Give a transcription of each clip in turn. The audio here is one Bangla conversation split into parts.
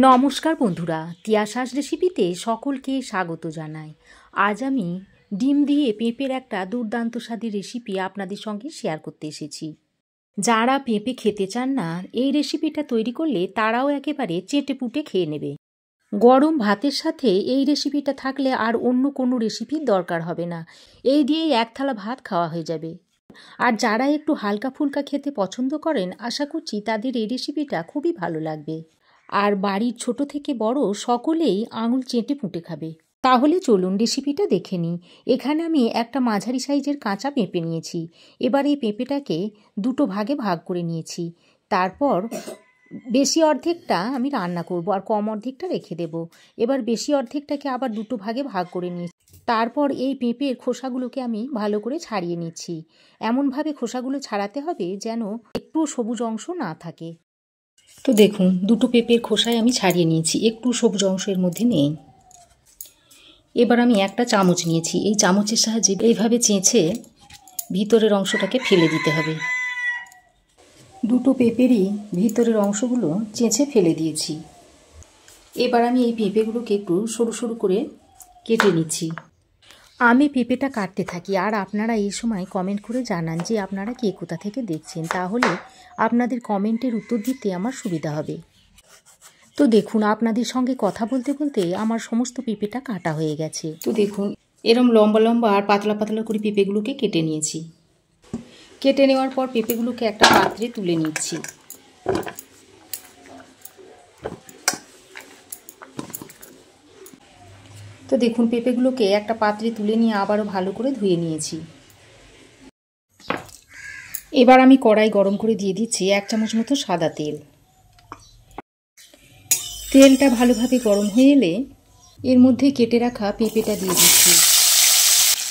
নমস্কার বন্ধুরা, তিয়াশাস রেসিপিতে সকলকে স্বাগত জানাই। আজ আমি ডিম দিয়ে পেঁপের একটা দুর্দান্ত স্বাদের রেসিপি আপনাদের সঙ্গে শেয়ার করতে এসেছি। যারা পেঁপে খেতে চান না, এই রেসিপিটা তৈরি করলে তারাও একেবারে চেটেপুটে খেয়ে নেবে। গরম ভাতের সাথে এই রেসিপিটা থাকলে আর অন্য কোনো রেসিপির দরকার হবে না। এই দিয়েই এক থালা ভাত খাওয়া হয়ে যাবে। আর যারা একটু হালকা ফুলকা খেতে পছন্দ করেন, আশা করছি তাদের এই রেসিপিটা খুবই ভালো লাগবে। আর বাড়ির ছোট থেকে বড় সকলেই আঙুল চেটে পুঁটে খাবে। তাহলে চলুন রেসিপিটা দেখে নিই। এখানে আমি একটা মাঝারি সাইজের কাঁচা পেঁপে নিয়েছি। এবার এই পেঁপেটাকে দুটো ভাগে ভাগ করে নিয়েছি। তারপর বেশি অর্ধেকটা আমি রান্না করব আর কম অর্ধেকটা রেখে দেব। এবার বেশি অর্ধেকটাকে আবার দুটো ভাগে ভাগ করে নিয়েছি। তারপর এই পেঁপের খোসাগুলোকে আমি ভালো করে ছাড়িয়ে নিচ্ছি। এমনভাবে খোসাগুলো ছাড়াতে হবে যেন একটু সবুজ অংশ না থাকে। তো দেখুন, দুটো পেঁপের খোসায় আমি ছাড়িয়ে নিয়েছি, একটু সবুজ অংশের মধ্যে নেই। এবার আমি একটা চামচ নিয়েছি। এই চামচের সাহায্যে এইভাবে চেঁচে ভিতরের অংশটাকে ফেলে দিতে হবে। দুটো পেঁপেরই ভিতরের অংশগুলো চেঁচে ফেলে দিয়েছি। এবার আমি এই পেঁপেগুলোকে একটু সরু সরু করে কেটে নিচ্ছি। আমি পেঁপেটা কাটতে থাকি, আর আপনারা এই সময় কমেন্ট করে জানান যে আপনারা কে কোথা থেকে দেখছেন, তাহলে আপনাদের কমেন্টের উত্তর দিতে আমার সুবিধা হবে। তো দেখুন, আপনাদের সঙ্গে কথা বলতে বলতে আমার সমস্ত পেঁপেটা কাটা হয়ে গেছে। তো দেখুন, এরম লম্বা লম্বা আর পাতলা পাতলা করে পেঁপেগুলোকে কেটে নিয়েছি। কেটে নেওয়ার পর পেঁপেগুলোকে একটা পাত্রে তুলে নিচ্ছি। তো দেখুন, পেঁপেগুলোকে একটা পাত্রে তুলে নিয়ে আবারও ভালো করে ধুয়ে নিয়েছি। এবার আমি কড়াই গরম করে দিয়ে দিচ্ছি 1 চামচ মতো সাদা তেল। তেলটা ভালোভাবে গরম হয়ে এলে এর মধ্যে কেটে রাখা পেঁপেটা দিয়ে দিচ্ছি,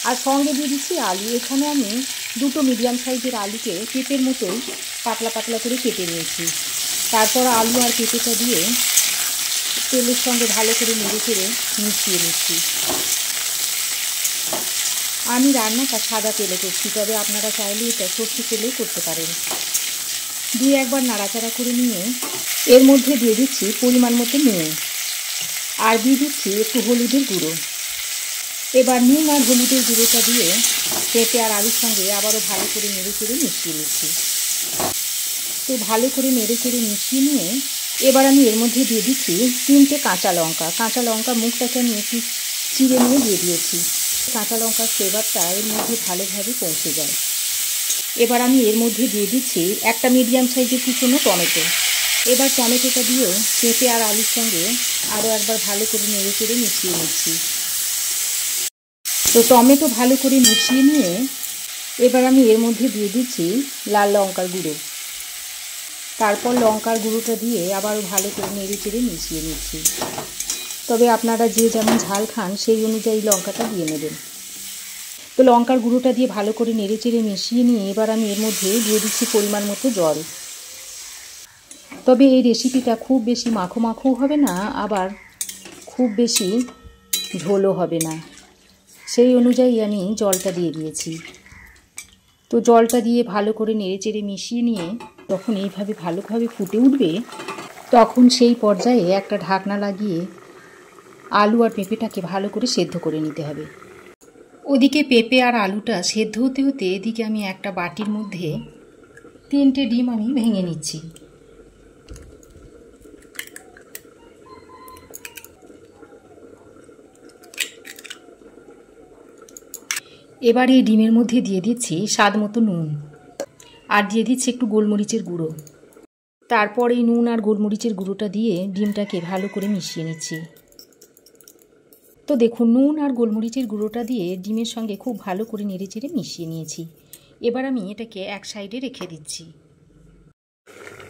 আর সঙ্গে দিয়ে দিচ্ছি আলু। এখানে আমি দুটো মিডিয়াম সাইজের আলুকে পেঁপের মতোই পাতলা পাতলা করে কেটে নিয়েছি। তারপর আলু আর পেঁপেটা দিয়ে তেলের সঙ্গে ভালো করে নেড়ে চেড়ে মিশিয়ে নিচ্ছি। আমি রান্নাটা সাদা তেলে করছি, তবে আপনারা চাইলে এটা সর্ষে তেলেও করতে পারেন। দিয়ে একবার নাড়াচাড়া করে নিয়ে এর মধ্যে দিয়ে দিচ্ছি পরিমাণ মতো নুন, আর দিয়ে দিচ্ছি একটু হলুদের গুঁড়ো। এবার নুন আর হলুদের গুঁড়োটা দিয়ে পেঁপে আর আলুর সঙ্গে আবারও ভালো করে নেড়ে চেড়ে মিশিয়ে নিচ্ছি। তো ভালো করে নেড়ে চেড়ে মিশিয়ে নিয়ে এবার আমি এর মধ্যে দিয়ে দিচ্ছি 3টে কাঁচা লঙ্কা। কাঁচা লঙ্কার মুখটাকে আমি একটু চিড়ে নিয়ে দিয়ে দিয়েছি। কাঁচা লঙ্কার ফ্লেভারটা এর মধ্যে ভালোভাবে পৌঁছে যায়। এবার আমি এর মধ্যে দিয়ে দিচ্ছি একটা মিডিয়াম সাইজের কুচনো টমেটো। এবার টমেটোটা দিয়ে পেঁপে আর আলুর সঙ্গে আরও একবার ভালো করে নেড়ে চেড়ে মিশিয়ে নিচ্ছি। তো টমেটো ভালো করে মিশিয়ে নিয়ে এবার আমি এর মধ্যে দিয়ে দিচ্ছি লাল লঙ্কার গুঁড়ো। তারপর লঙ্কার গুঁড়োটা দিয়ে আবারও ভালো করে নেড়ে চেড়ে মিশিয়ে নিচ্ছি। তবে আপনারা যে যেমন ঝাল খান সেই অনুযায়ী লঙ্কাটা দিয়ে নেবেন। তো লঙ্কার গুঁড়োটা দিয়ে ভালো করে নেড়ে চেড়ে মিশিয়ে নিয়ে এবার আমি এর মধ্যে দিয়ে দিচ্ছি পরিমাণ মতো জল। তবে এই রেসিপিটা খুব বেশি মাখো মাখো হবে না, আবার খুব বেশি ঝোলও হবে না, সেই অনুযায়ী আমি জলটা দিয়ে দিয়েছি। তো জলটা দিয়ে ভালো করে নেড়ে চেড়ে মিশিয়ে নিয়ে যখন এইভাবে ভালোভাবে ফুটে উঠবে, তখন সেই পর্যায়ে একটা ঢাকনা লাগিয়ে আলু আর পেঁপেটাকে ভালো করে সেদ্ধ করে নিতে হবে। ওদিকে পেঁপে আর আলুটা সেদ্ধ হতে হতে এদিকে আমি একটা বাটির মধ্যে 3টে ডিম আমি ভেঙে নিচ্ছি। এবার এই ডিমের মধ্যে দিয়ে দিচ্ছি স্বাদ মতো নুন, আর দিয়ে দিচ্ছি একটু গোলমরিচের গুঁড়ো। তারপর এই নুন আর গোলমরিচের গুঁড়োটা দিয়ে ডিমটাকে ভালো করে মিশিয়ে নিচ্ছি। তো দেখুন, নুন আর গোলমরিচের গুঁড়োটা দিয়ে ডিমের সঙ্গে খুব ভালো করে নেড়ে চেড়ে মিশিয়ে নিয়েছি। এবার আমি এটাকে এক সাইডে রেখে দিচ্ছি।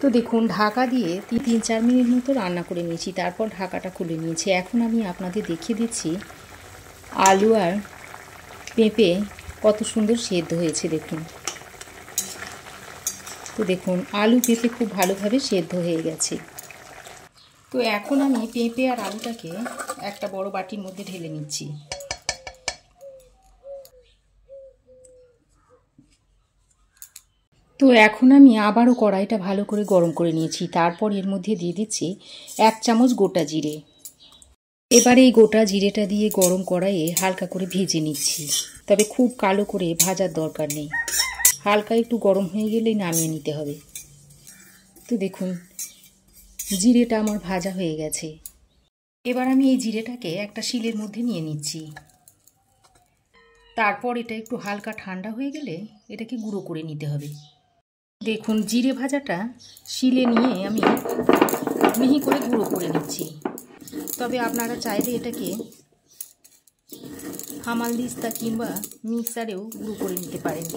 তো দেখুন, ঢাকা দিয়ে 3-4 মিনিট মতো রান্না করে নিয়েছি। তারপর ঢাকাটা খুলে নিয়েছি। এখন আমি আপনাদের দেখিয়ে দিচ্ছি আলু আর পেঁপে কত সুন্দর সেদ্ধ হয়েছে দেখুন। তো দেখুন, আলু পেঁপে খুব ভালোভাবে সেদ্ধ হয়ে গেছে। তো এখন আমি পেঁপে আর আলুটাকে একটা বড় বাটির মধ্যে ঢেলে নিচ্ছি। তো তো এখন আমি আবারও কড়াইটা ভালো করে গরম করে নিয়েছি। তারপর এর মধ্যে দিয়ে দিচ্ছি 1 চামচ গোটা জিরে। এবার এই গোটা জিরেটা দিয়ে গরম কড়াইয়ে হালকা করে ভেজে নিচ্ছি, তবে খুব কালো করে ভাজার দরকার নেই। হালকা একটু গরম হয়ে গেলেই নামিয়ে নিতে হবে। তো দেখুন জিরেটা আমার ভাজা হয়ে গেছে। এবার আমি এই জিরেটাকে একটা শিলের মধ্যে নিয়ে নিচ্ছি। তারপর এটা একটু হালকা ঠান্ডা হয়ে গেলে এটাকে গুঁড়ো করে নিতে হবে। দেখুন জিরে ভাজাটা শিলে নিয়ে আমি মিহি করে গুঁড়ো করে নিচ্ছি। তবে আপনারা চাইলে এটাকে হামালদিস্তা কিংবা মিক্সারেও গুঁড়ো করে নিতে পারেন।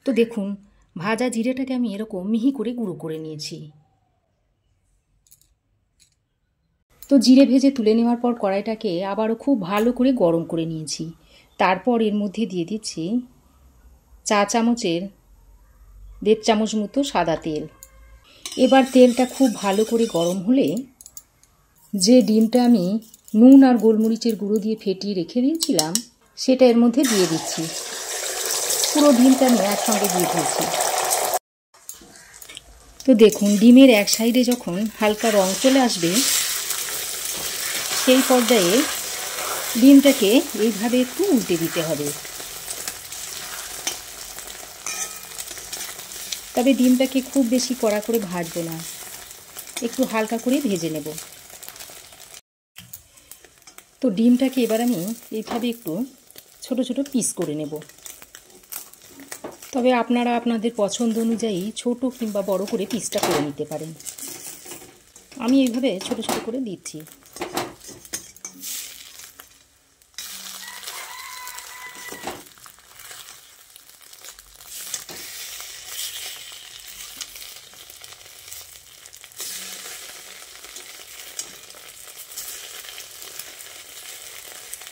তো দেখুন ভাজা জিরেটাকে আমি এরকম মিহি করে গুঁড়ো করে নিয়েছি। তো জিরে ভেজে তুলে নেওয়ার পর কড়াইটাকে আবারও খুব ভালো করে গরম করে নিয়েছি। তারপর এর মধ্যে দিয়ে দিচ্ছি 4 চামচের 1.5 চামচ মতো সাদা তেল। এবার তেলটা খুব ভালো করে গরম হলে যে ডিমটা আমি নুন আর গোলমরিচের গুঁড়ো দিয়ে ফেটিয়ে রেখে দিয়েছিলাম সেটা এর মধ্যে দিয়ে দিচ্ছি। পুরো ডিমটা আমি একসঙ্গে দিয়ে দিয়েছি। তো দেখুন ডিমের এক সাইডে যখন হালকা রং চলে আসবে সেই পর্যায়ে ডিমটাকে এইভাবে একটু উল্টে দিতে হবে। তবে ডিমটাকে খুব বেশি কড়া করে ভাজবো না, একটু হালকা করে ভেজে নেব। তো ডিমটাকে এবার আমি এইভাবে একটু ছোট ছোট পিস করে নেব। তবে আপনারা আপনাদের পছন্দ অনুযায়ী ছোট কিংবা বড় করে পিসটা করে নিতে পারেন। আমি এইভাবে ছোট ছোট করে দিচ্ছি।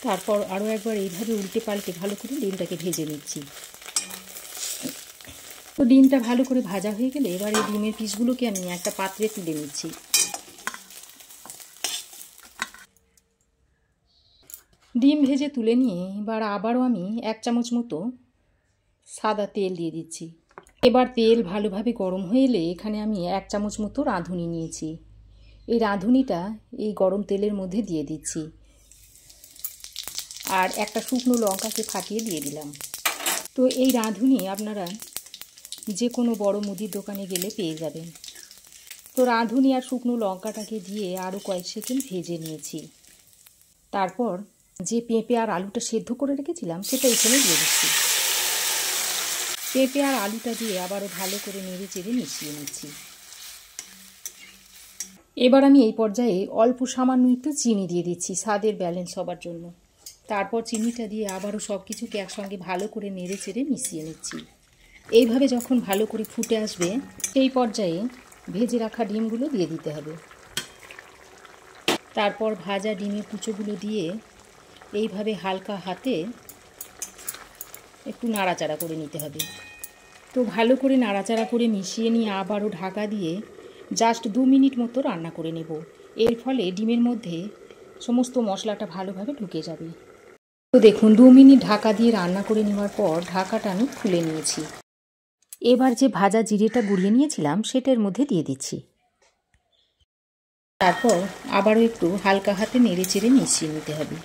তারপর আরও একবার এইভাবে উল্টে পাল্টে ভালো করে ডিমটাকে ভেজে নিচ্ছি। তো ডিমটা ভালো করে ভাজা হয়ে গেলে এবার এই ডিমের পিসগুলোকে আমি একটা পাত্রে তুলে নিচ্ছি। ডিম ভেজে তুলে নিয়ে এবার আবারও আমি 1 চামচ মতো সাদা তেল দিয়ে দিচ্ছি। এবার তেল ভালোভাবে গরম হয়ে এলে এখানে আমি 1 চামচ মতো রাঁধুনি নিয়েছি। এই রাঁধুনিটা এই গরম তেলের মধ্যে দিয়ে দিচ্ছি। আর একটা শুকনো লঙ্কাকে ফাটিয়ে দিয়ে দিলাম। তো এই রাঁধুনি আপনারা যে কোনো বড় মুদির দোকানে গেলে পেয়ে যাবেন। তো রাঁধুনি আর শুকনো লঙ্কাটাকে দিয়ে আরও কয়েক সেকেন্ড ভেজে নিয়েছি। তারপর যে পেঁপে আর আলুটা সেদ্ধ করে রেখেছিলাম সেটা এখানে দিয়ে দিচ্ছি। পেঁপে আর আলুটা দিয়ে আবারও ভালো করে নেড়ে চেড়ে মিশিয়ে নিচ্ছি। এবার আমি এই পর্যায়ে অল্প সামান্য একটু চিনি দিয়ে দিচ্ছি স্বাদের ব্যালেন্স হবার জন্য। তারপর চিনিটা দিয়ে আবারও সব কিছুকে একসঙ্গে ভালো করে নেড়ে চেড়ে মিশিয়ে নিচ্ছি। এইভাবে যখন ভালো করে ফুটে আসবে সেই পর্যায়ে ভেজে রাখা ডিমগুলো দিয়ে দিতে হবে। তারপর ভাজা ডিমের কুচোগুলো দিয়ে এইভাবে হালকা হাতে একটু নাড়াচাড়া করে নিতে হবে। তো ভালো করে নাড়াচাড়া করে মিশিয়ে নিয়ে আবারও ঢাকা দিয়ে জাস্ট 2 মিনিট মতো রান্না করে নেব। এর ফলে ডিমের মধ্যে সমস্ত মশলাটা ভালোভাবে ঢুকে যাবে। তো দেখুন 2 মিনিট ঢাকা দিয়ে রান্না করে নেওয়ার পর ঢাকাটা আমি খুলে নিয়েছি। এবার যে ভাজা জিরেটা গুঁড়িয়ে নিয়েছিলাম সেটার মধ্যে দিয়ে দিচ্ছি। তারপর আবারও একটু হালকা হাতে নেড়ে চেড়ে মিশিয়ে নিতে হবে।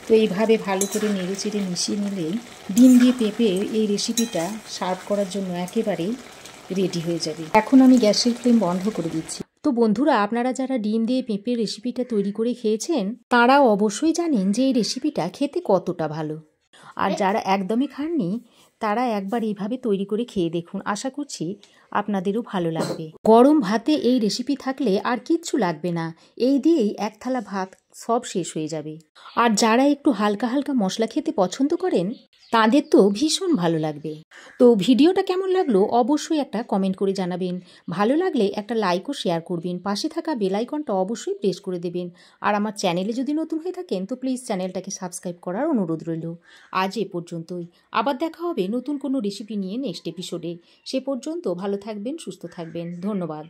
তো এইভাবে ভালো করে নেড়ে চেড়ে মিশিয়ে নিলেই ডিম দিয়ে পেঁপে এই রেসিপিটা সার্ভ করার জন্য একেবারেই রেডি হয়ে যাবে। এখন আমি গ্যাসের ফ্লেম বন্ধ করে দিচ্ছি। তো বন্ধুরা আপনারা যারা ডিম দিয়ে পেঁপের রেসিপিটা তৈরি করে খেয়েছেন তারা অবশ্যই জানেন যে এই রেসিপিটা খেতে কতটা ভালো। আর যারা একদমই খাননি তারা একবার এইভাবে তৈরি করে খেয়ে দেখুন, আশা করছি আপনাদেরও ভালো লাগবে। গরম ভাতে এই রেসিপি থাকলে আর কিচ্ছু লাগবে না, এই দিয়েই 1 থালা ভাত সব শেষ হয়ে যাবে। আর যারা একটু হালকা হালকা মশলা খেতে পছন্দ করেন তাদের তো ভীষণ ভালো লাগবে। তো ভিডিওটা কেমন লাগলো অবশ্যই একটা কমেন্ট করে জানাবেন। ভালো লাগলে একটা লাইক ও শেয়ার করবেন। পাশে থাকা বেল আইকনটা অবশ্যই প্রেস করে দেবেন। আর আমার চ্যানেলে যদি নতুন হয়ে থাকেন তো প্লিজ চ্যানেলটাকে সাবস্ক্রাইব করার অনুরোধ রইল। আজ এ পর্যন্তই। আবার দেখা হবে নতুন কোনো রেসিপি নিয়ে নেক্সট এপিসোডে। সে পর্যন্ত ভালো থাকবেন, সুস্থ থাকবেন। ধন্যবাদ।